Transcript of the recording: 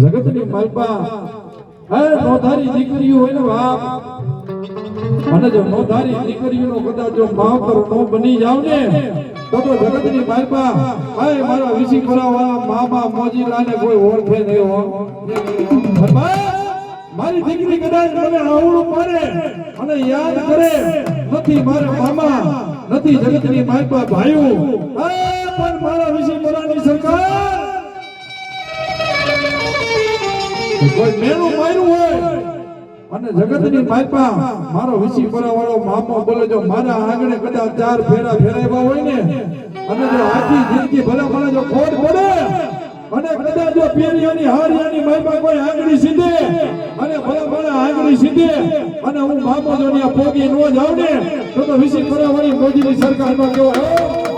જગતની માલપા હે નોધારી દીકરીઓ હોય ને બાપ અને જો નોધારી દીકરીઓનો કદાચ જો માવતર નો બની જાવ ને તો જગતની માલપા હે મારા વિસી પરાવાળા મામા મોજીલાને કોઈ ઓળખે નહીં હો મારી દીકરી કદાચ મને આવડું પાડે અને યાદ કરે નથી મારા મામા નથી જગતની માલપા ભાઈઓ પણ મારા વિસી પરાની સરકાર કોઈ મેણું માર્યું હોય અને જગતની માલપા મારો વિસી પરાવાળો મામો બોલે જો મારા આંગણે કદાચ 4 ફેરા ફેરાવ્યા હોય ને અને જો આખી જિંદગી ભલા જો ખોટ પડે અને કદાચ જો પેરિયાની હારિયાની માલપા કોઈ આંગળી સીધે અને ભલા આંગળી સીધે અને હું મામો જો ને પોગી નો જાવ ને તો વિસી પરાવાળી મોદીની સરકારમાં કેવો